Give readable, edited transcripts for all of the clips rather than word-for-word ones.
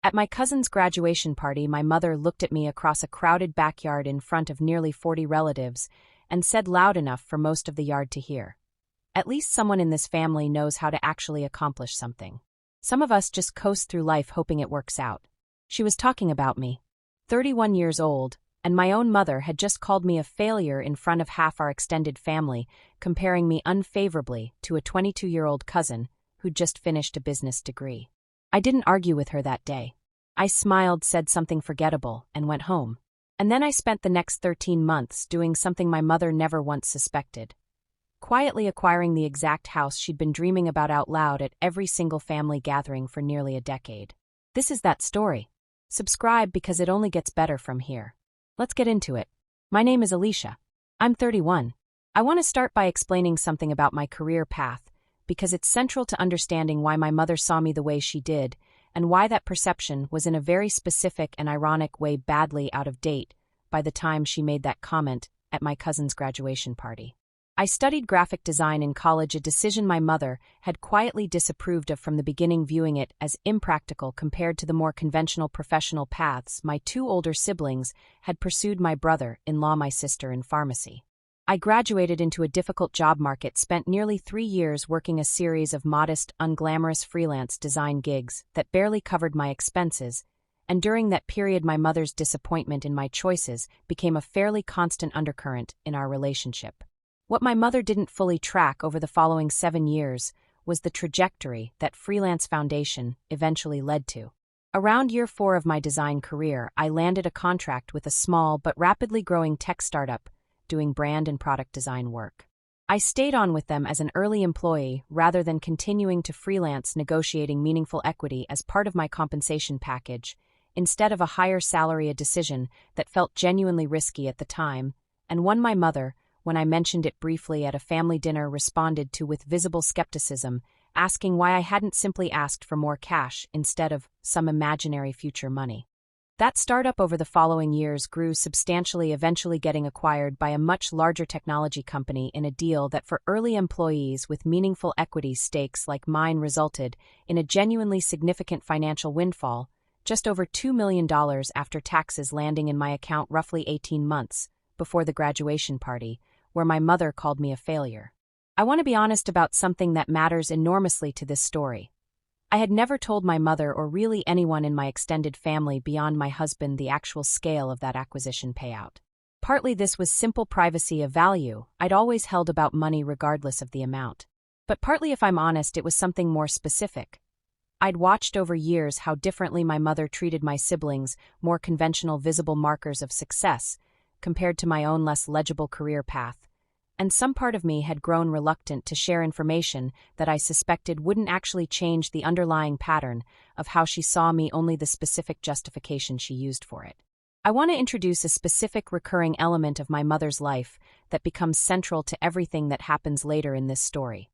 At my cousin's graduation party, my mother looked at me across a crowded backyard in front of nearly 40 relatives and said loud enough for most of the yard to hear, "At least someone in this family knows how to actually accomplish something. Some of us just coast through life hoping it works out." She was talking about me, 31 years old, and my own mother had just called me a failure in front of half our extended family, comparing me unfavorably to a 22-year-old cousin who'd just finished a business degree. I didn't argue with her that day. I smiled, said something forgettable, and went home. And then I spent the next 13 months doing something my mother never once suspected, quietly acquiring the exact house she'd been dreaming about out loud at every single family gathering for nearly a decade. This is that story. Subscribe because it only gets better from here. Let's get into it. My name is Alicia. I'm 31. I want to start by explaining something about my career path, because it's central to understanding why my mother saw me the way she did, and why that perception was in a very specific and ironic way badly out of date by the time she made that comment at my cousin's graduation party. I studied graphic design in college, a decision my mother had quietly disapproved of from the beginning, viewing it as impractical compared to the more conventional professional paths my two older siblings had pursued, my brother-in-law, my sister in pharmacy. I graduated into a difficult job market, spent nearly 3 years working a series of modest, unglamorous freelance design gigs that barely covered my expenses, and during that period my mother's disappointment in my choices became a fairly constant undercurrent in our relationship. What my mother didn't fully track over the following 7 years was the trajectory that freelance foundation eventually led to. Around year 4 of my design career, I landed a contract with a small but rapidly growing tech startup doing brand and product design work. I stayed on with them as an early employee rather than continuing to freelance, negotiating meaningful equity as part of my compensation package, instead of a higher salary, a decision that felt genuinely risky at the time, and one my mother, when I mentioned it briefly at a family dinner, responded to with visible skepticism, asking why I hadn't simply asked for more cash instead of some imaginary future money. That startup over the following years grew substantially, eventually getting acquired by a much larger technology company in a deal that for early employees with meaningful equity stakes like mine resulted in a genuinely significant financial windfall, just over $2 million after taxes landing in my account roughly 18 months before the graduation party, where my mother called me a failure. I want to be honest about something that matters enormously to this story. I had never told my mother or really anyone in my extended family beyond my husband the actual scale of that acquisition payout. Partly this was simple privacy, of value I'd always held about money regardless of the amount. But partly, if I'm honest, it was something more specific. I'd watched over years how differently my mother treated my siblings' more conventional visible markers of success compared to my own less legible career path, and some part of me had grown reluctant to share information that I suspected wouldn't actually change the underlying pattern of how she saw me, only the specific justification she used for it. I want to introduce a specific recurring element of my mother's life that becomes central to everything that happens later in this story.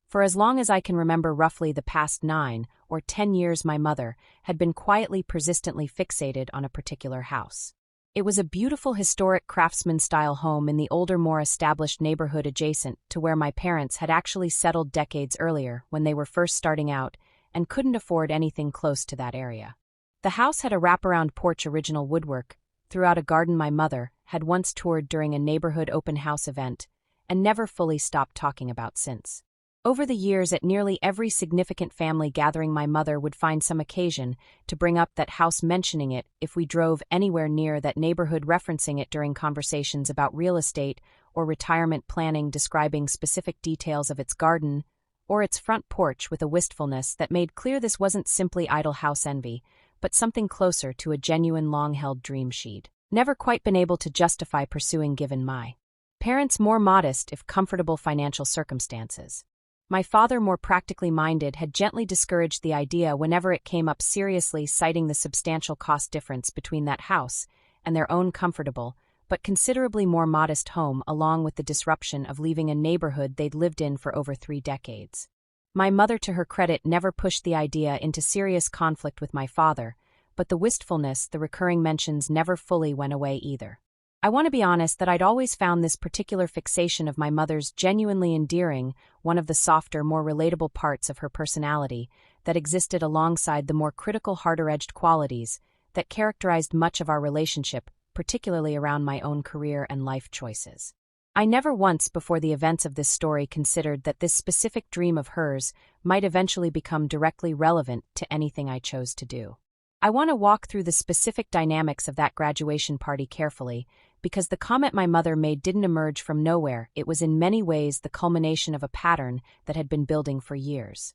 For as long as I can remember, roughly the past 9 or 10 years, my mother had been quietly, persistently fixated on a particular house. It was a beautiful, historic craftsman-style home in the older, more established neighborhood adjacent to where my parents had actually settled decades earlier when they were first starting out and couldn't afford anything close to that area. The house had a wraparound porch, original woodwork, throughout a garden my mother had once toured during a neighborhood open house event and never fully stopped talking about since. Over the years, at nearly every significant family gathering, my mother would find some occasion to bring up that house, mentioning it if we drove anywhere near that neighborhood, referencing it during conversations about real estate or retirement planning, describing specific details of its garden or its front porch with a wistfulness that made clear this wasn't simply idle house envy, but something closer to a genuine, long-held dream she'd never quite been able to justify pursuing given my parents' more modest, if comfortable, financial circumstances. My father, more practically minded, had gently discouraged the idea whenever it came up seriously, citing the substantial cost difference between that house and their own comfortable but considerably more modest home, along with the disruption of leaving a neighborhood they'd lived in for over 3 decades. My mother, to her credit, never pushed the idea into serious conflict with my father, but the wistfulness, the recurring mentions, never fully went away either. I want to be honest that I'd always found this particular fixation of my mother's genuinely endearing, one of the softer, more relatable parts of her personality that existed alongside the more critical, harder-edged qualities that characterized much of our relationship, particularly around my own career and life choices. I never once before the events of this story considered that this specific dream of hers might eventually become directly relevant to anything I chose to do. I want to walk through the specific dynamics of that graduation party carefully, because the comment my mother made didn't emerge from nowhere. It was in many ways the culmination of a pattern that had been building for years.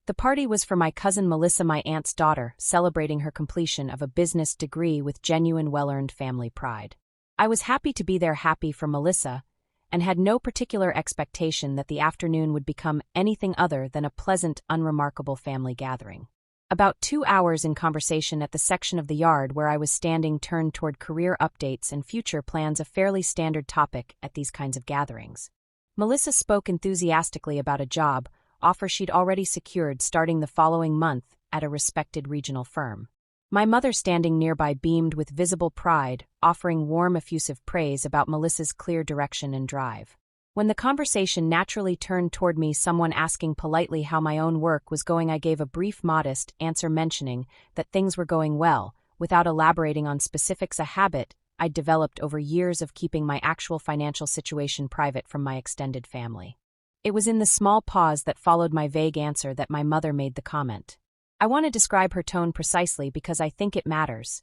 The party was for my cousin Melissa, my aunt's daughter, celebrating her completion of a business degree with genuine well-earned family pride. I was happy to be there, happy for Melissa, and had no particular expectation that the afternoon would become anything other than a pleasant, unremarkable family gathering. About 2 hours in conversation at the section of the yard where I was standing turned toward career updates and future plans, a fairly standard topic at these kinds of gatherings. Melissa spoke enthusiastically about a job offer she'd already secured starting the following month at a respected regional firm. My mother, standing nearby, beamed with visible pride, offering warm, effusive praise about Melissa's clear direction and drive. When the conversation naturally turned toward me, someone asking politely how my own work was going, I gave a brief, modest answer mentioning that things were going well, without elaborating on specifics, a habit I'd developed over years of keeping my actual financial situation private from my extended family. It was in the small pause that followed my vague answer that my mother made the comment. I want to describe her tone precisely because I think it matters.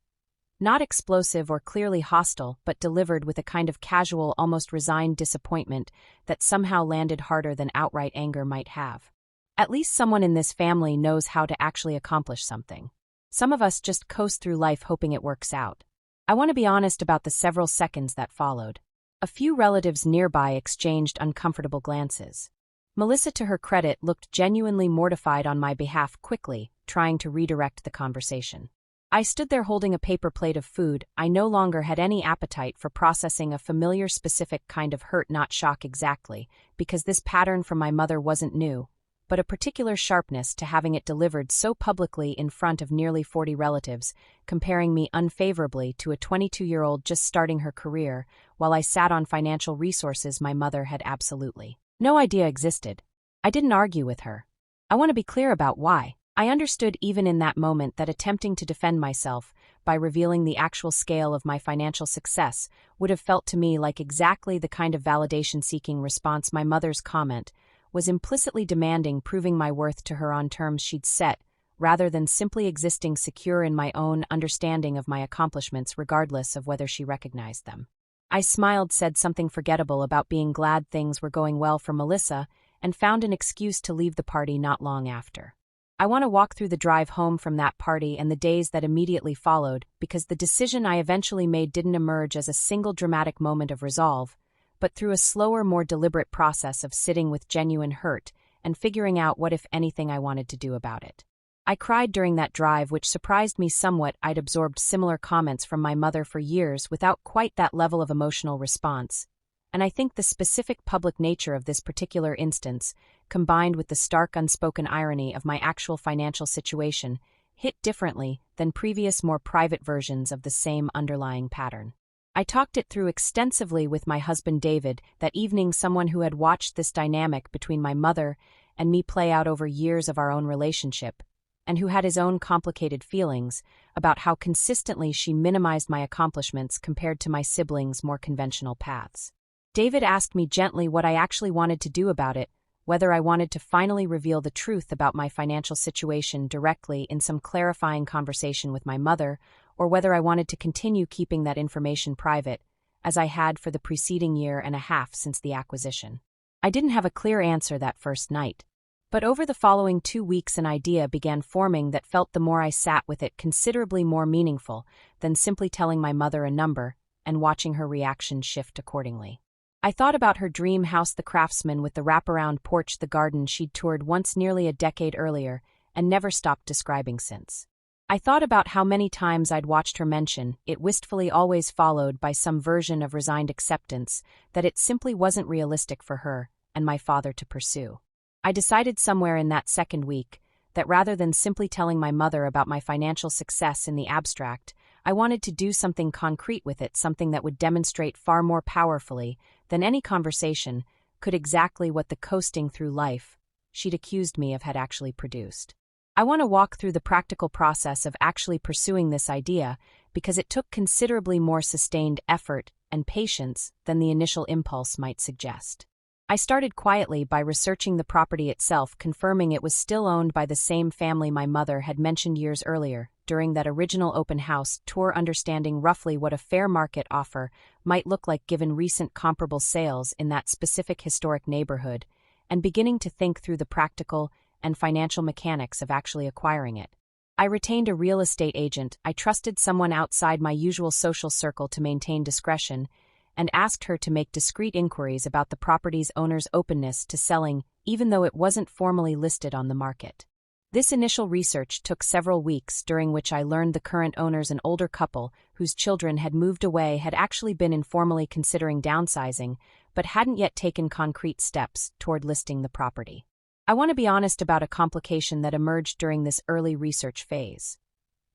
Not explosive or clearly hostile, but delivered with a kind of casual, almost resigned disappointment that somehow landed harder than outright anger might have. At least someone in this family knows how to actually accomplish something. Some of us just coast through life hoping it works out. I want to be honest about the several seconds that followed. A few relatives nearby exchanged uncomfortable glances. Melissa, to her credit, looked genuinely mortified on my behalf, quickly trying to redirect the conversation. I stood there holding a paper plate of food. I no longer had any appetite for processing a familiar, specific kind of hurt, not shock exactly, because this pattern from my mother wasn't new, but a particular sharpness to having it delivered so publicly in front of nearly 40 relatives, comparing me unfavorably to a 22-year-old just starting her career, while I sat on financial resources my mother had absolutely no idea existed. I didn't argue with her. I want to be clear about why. I understood even in that moment that attempting to defend myself by revealing the actual scale of my financial success would have felt to me like exactly the kind of validation-seeking response my mother's comment was implicitly demanding, proving my worth to her on terms she'd set, rather than simply existing secure in my own understanding of my accomplishments regardless of whether she recognized them. I smiled, said something forgettable about being glad things were going well for Melissa, and found an excuse to leave the party not long after. I want to walk through the drive home from that party and the days that immediately followed, because the decision I eventually made didn't emerge as a single dramatic moment of resolve, but through a slower, more deliberate process of sitting with genuine hurt and figuring out what, if anything, I wanted to do about it. I cried during that drive, which surprised me somewhat. I'd absorbed similar comments from my mother for years without quite that level of emotional response, and I think the specific public nature of this particular instance, combined with the stark unspoken irony of my actual financial situation, hit differently than previous more private versions of the same underlying pattern. I talked it through extensively with my husband David that evening, someone who had watched this dynamic between my mother and me play out over years of our own relationship, and who had his own complicated feelings about how consistently she minimized my accomplishments compared to my siblings' more conventional paths. David asked me gently what I actually wanted to do about it, whether I wanted to finally reveal the truth about my financial situation directly in some clarifying conversation with my mother, or whether I wanted to continue keeping that information private, as I had for the preceding year and a half since the acquisition. I didn't have a clear answer that first night, but over the following 2 weeks an idea began forming that felt, the more I sat with it, considerably more meaningful than simply telling my mother a number and watching her reaction shift accordingly. I thought about her dream house, the Craftsman with the wraparound porch, the garden she'd toured once nearly a decade earlier and never stopped describing since. I thought about how many times I'd watched her mention it, wistfully, always followed by some version of resigned acceptance that it simply wasn't realistic for her and my father to pursue. I decided somewhere in that second week that rather than simply telling my mother about my financial success in the abstract, I wanted to do something concrete with it, something that would demonstrate far more powerfully than any conversation could exactly what the coasting through life she'd accused me of had actually produced. I want to walk through the practical process of actually pursuing this idea because it took considerably more sustained effort and patience than the initial impulse might suggest. I started quietly by researching the property itself, confirming it was still owned by the same family my mother had mentioned years earlier during that original open house tour, understanding roughly what a fair market offer might look like given recent comparable sales in that specific historic neighborhood, and beginning to think through the practical and financial mechanics of actually acquiring it. I retained a real estate agent. I trusted someone outside my usual social circle to maintain discretion, and asked her to make discreet inquiries about the property's owner's openness to selling, even though it wasn't formally listed on the market. This initial research took several weeks, during which I learned the current owners, an older couple whose children had moved away, had actually been informally considering downsizing, but hadn't yet taken concrete steps toward listing the property. I want to be honest about a complication that emerged during this early research phase.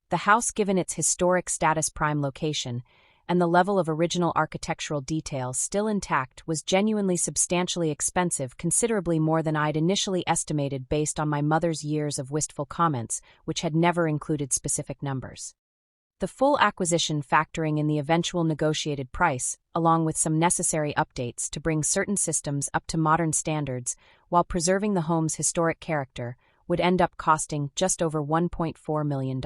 The house, given its historic status, prime location, and the level of original architectural detail still intact, was genuinely substantially expensive, considerably more than I'd initially estimated based on my mother's years of wistful comments, which had never included specific numbers. The full acquisition, factoring in the eventual negotiated price, along with some necessary updates to bring certain systems up to modern standards while preserving the home's historic character, would end up costing just over $1.4 million.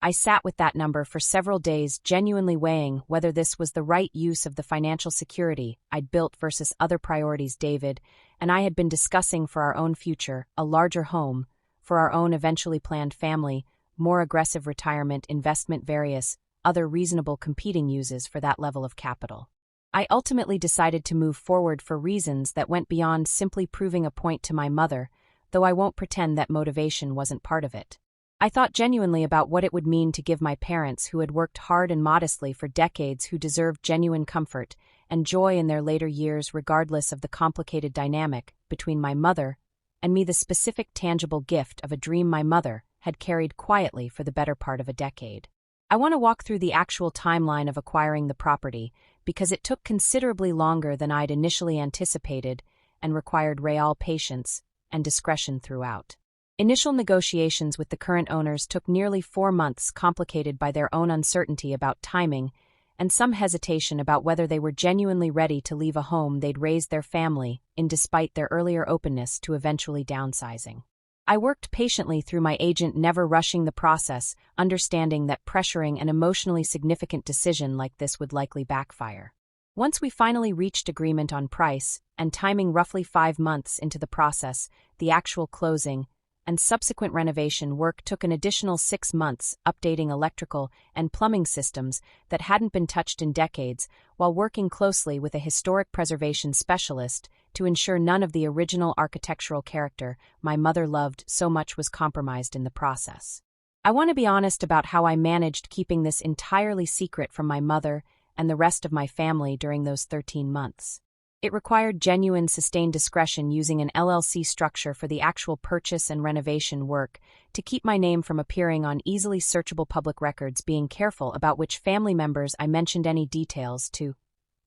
I sat with that number for several days, genuinely weighing whether this was the right use of the financial security I'd built versus other priorities David and I had been discussing for our own future: a larger home, for our own eventually planned family, more aggressive retirement, investment, various other reasonable competing uses for that level of capital. I ultimately decided to move forward for reasons that went beyond simply proving a point to my mother, though I won't pretend that motivation wasn't part of it. I thought genuinely about what it would mean to give my parents, who had worked hard and modestly for decades, who deserved genuine comfort and joy in their later years, regardless of the complicated dynamic between my mother and me, the specific tangible gift of a dream my mother had carried quietly for the better part of a decade. I want to walk through the actual timeline of acquiring the property because it took considerably longer than I'd initially anticipated and required real patience and discretion throughout. Initial negotiations with the current owners took nearly 4 months, complicated by their own uncertainty about timing and some hesitation about whether they were genuinely ready to leave a home they'd raised their family in, despite their earlier openness to eventually downsizing. I worked patiently through my agent, never rushing the process, understanding that pressuring an emotionally significant decision like this would likely backfire. Once we finally reached agreement on price and timing, roughly 5 months into the process, the actual closing and subsequent renovation work took an additional 6 months, updating electrical and plumbing systems that hadn't been touched in decades, while working closely with a historic preservation specialist to ensure none of the original architectural character my mother loved so much was compromised in the process. I want to be honest about how I managed keeping this entirely secret from my mother and the rest of my family during those 13 months. It required genuine, sustained discretion, using an LLC structure for the actual purchase and renovation work to keep my name from appearing on easily searchable public records, being careful about which family members I mentioned any details to.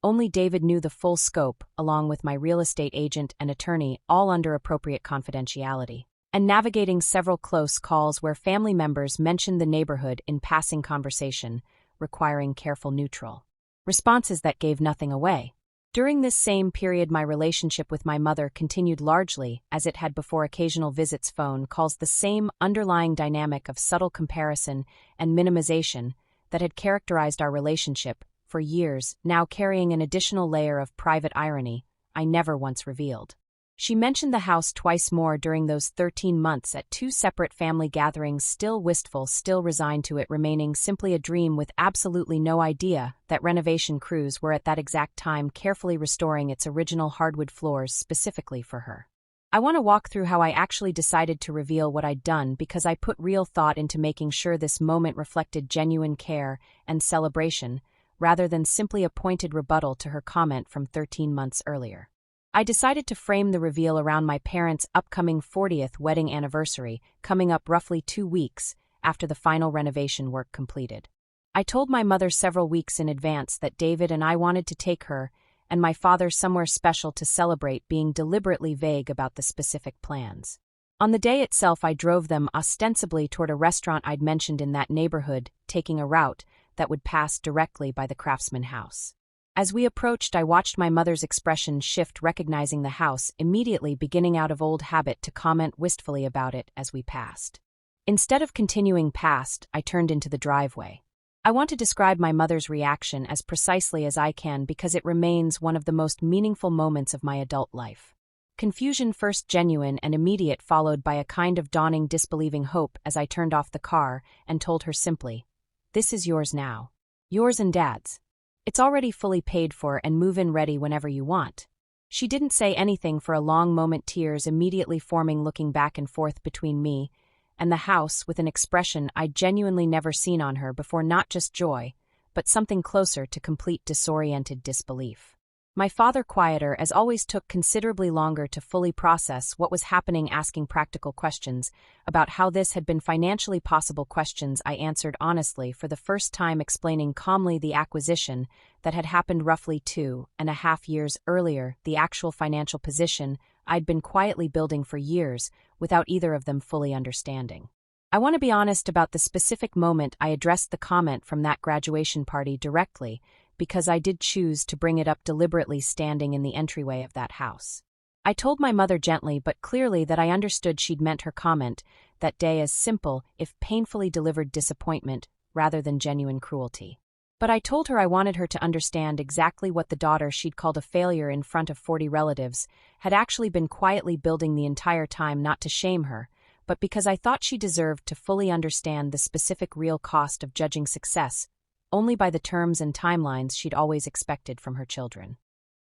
Only David knew the full scope, along with my real estate agent and attorney, all under appropriate confidentiality. And navigating several close calls where family members mentioned the neighborhood in passing conversation, requiring careful neutral responses that gave nothing away. During this same period, my relationship with my mother continued largely as it had before: occasional visits, phone calls, the same underlying dynamic of subtle comparison and minimization that had characterized our relationship for years, now carrying an additional layer of private irony I never once revealed. She mentioned the house twice more during those 13 months at 2 separate family gatherings, still wistful, still resigned to it remaining simply a dream, with absolutely no idea that renovation crews were at that exact time carefully restoring its original hardwood floors specifically for her. I want to walk through how I actually decided to reveal what I'd done, because I put real thought into making sure this moment reflected genuine care and celebration, rather than simply a pointed rebuttal to her comment from 13 months earlier. I decided to frame the reveal around my parents' upcoming 40th wedding anniversary, coming up roughly 2 weeks after the final renovation work completed. I told my mother several weeks in advance that David and I wanted to take her and my father somewhere special to celebrate, being deliberately vague about the specific plans. On the day itself, I drove them ostensibly toward a restaurant I'd mentioned in that neighborhood, taking a route that would pass directly by the Craftsman house. As we approached, I watched my mother's expression shift, recognizing the house, immediately beginning out of old habit to comment wistfully about it as we passed. Instead of continuing past, I turned into the driveway. I want to describe my mother's reaction as precisely as I can because it remains one of the most meaningful moments of my adult life. Confusion, first genuine and immediate, followed by a kind of dawning disbelieving hope as I turned off the car and told her simply, "This is yours now. Yours and Dad's. It's already fully paid for and move-in ready whenever you want." She didn't say anything for a long moment, tears immediately forming, looking back and forth between me and the house with an expression I'd genuinely never seen on her before, not just joy, but something closer to complete disoriented disbelief. My father, quieter as always, took considerably longer to fully process what was happening, asking practical questions about how this had been financially possible, questions I answered honestly for the first time, explaining calmly the acquisition that had happened roughly 2.5 years earlier, the actual financial position I'd been quietly building for years without either of them fully understanding. I want to be honest about the specific moment I addressed the comment from that graduation party directly, because I did choose to bring it up deliberately standing in the entryway of that house. I told my mother gently but clearly that I understood she'd meant her comment that day as simple, if painfully delivered, disappointment rather than genuine cruelty. But I told her I wanted her to understand exactly what the daughter she'd called a failure in front of 40 relatives had actually been quietly building the entire time, not to shame her, but because I thought she deserved to fully understand the specific real cost of judging success only by the terms and timelines she'd always expected from her children.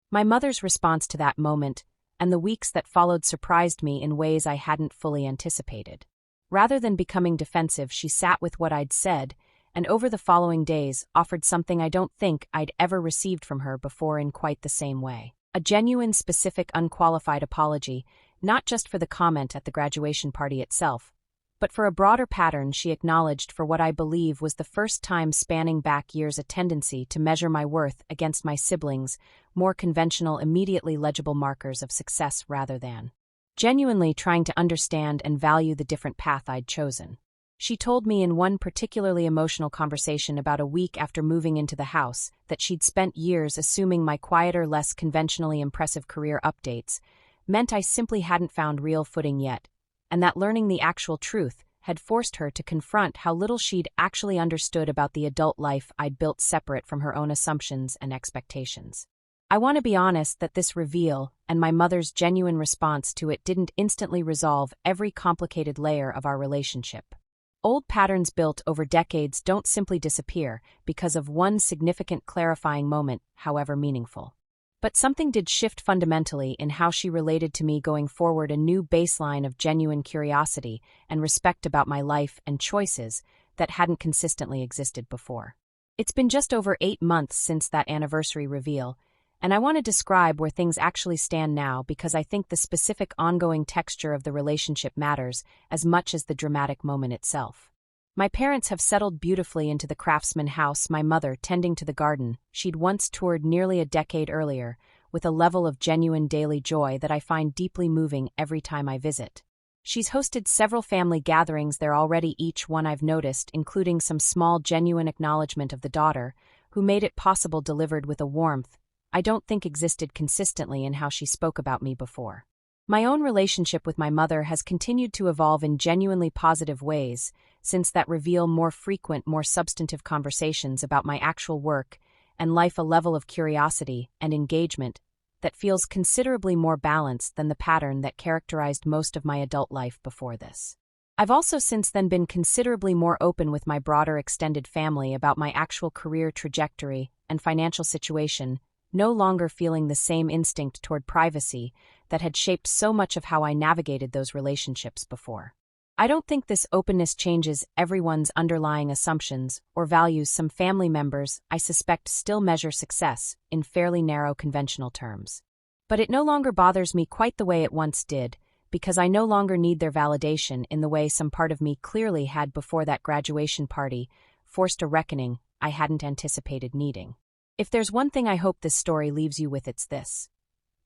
My mother's response to that moment and the weeks that followed surprised me in ways I hadn't fully anticipated. Rather than becoming defensive, she sat with what I'd said, and over the following days offered something I don't think I'd ever received from her before in quite the same way. A genuine, specific, unqualified apology, not just for the comment at the graduation party itself, but for a broader pattern she acknowledged for what I believe was the first time spanning back years, a tendency to measure my worth against my siblings' more conventional, immediately legible markers of success rather than genuinely trying to understand and value the different path I'd chosen. She told me in one particularly emotional conversation about a week after moving into the house that she'd spent years assuming my quieter, less conventionally impressive career updates meant I simply hadn't found real footing yet, and that learning the actual truth had forced her to confront how little she'd actually understood about the adult life I'd built separate from her own assumptions and expectations. I want to be honest that this reveal and my mother's genuine response to it didn't instantly resolve every complicated layer of our relationship. Old patterns built over decades don't simply disappear because of one significant clarifying moment, however meaningful. But something did shift fundamentally in how she related to me going forward, a new baseline of genuine curiosity and respect about my life and choices that hadn't consistently existed before. It's been just over 8 months since that anniversary reveal, and I want to describe where things actually stand now because I think the specific ongoing texture of the relationship matters as much as the dramatic moment itself. My parents have settled beautifully into the Craftsman house, my mother tending to the garden she'd once toured nearly a decade earlier, with a level of genuine daily joy that I find deeply moving every time I visit. She's hosted several family gatherings there already, each one I've noticed, including some small genuine acknowledgement of the daughter, who made it possible, delivered with a warmth I don't think existed consistently in how she spoke about me before. My own relationship with my mother has continued to evolve in genuinely positive ways since that reveal, more frequent, more substantive conversations about my actual work and life, a level of curiosity and engagement that feels considerably more balanced than the pattern that characterized most of my adult life before this. I've also since then been considerably more open with my broader extended family about my actual career trajectory and financial situation, no longer feeling the same instinct toward privacy that had shaped so much of how I navigated those relationships before. I don't think this openness changes everyone's underlying assumptions or values. Some family members, I suspect, still measure success in fairly narrow conventional terms. But it no longer bothers me quite the way it once did, because I no longer need their validation in the way some part of me clearly had before that graduation party forced a reckoning I hadn't anticipated needing. If there's one thing I hope this story leaves you with, it's this.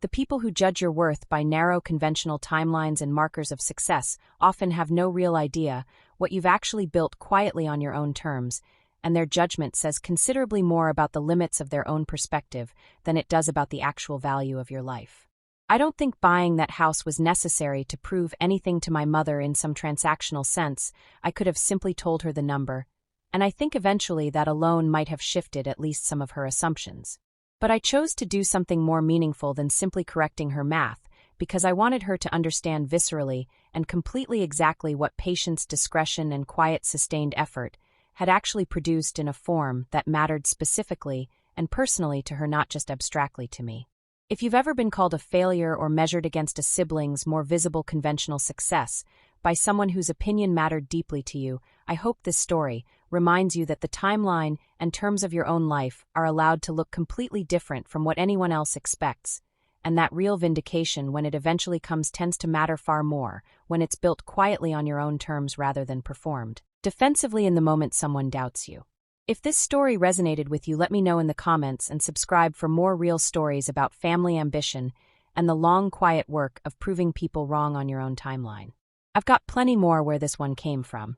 The people who judge your worth by narrow conventional timelines and markers of success often have no real idea what you've actually built quietly on your own terms, and their judgment says considerably more about the limits of their own perspective than it does about the actual value of your life. I don't think buying that house was necessary to prove anything to my mother in some transactional sense. I could have simply told her the number, and I think eventually that alone might have shifted at least some of her assumptions. But I chose to do something more meaningful than simply correcting her math, because I wanted her to understand viscerally and completely exactly what patience, discretion, and quiet sustained effort had actually produced in a form that mattered specifically and personally to her, not just abstractly to me. If you've ever been called a failure or measured against a sibling's more visible conventional success by someone whose opinion mattered deeply to you, I hope this story reminds you that the timeline and terms of your own life are allowed to look completely different from what anyone else expects, and that real vindication, when it eventually comes, tends to matter far more when it's built quietly on your own terms rather than performed defensively in the moment someone doubts you. If this story resonated with you, let me know in the comments and subscribe for more real stories about family ambition and the long, quiet work of proving people wrong on your own timeline. I've got plenty more where this one came from.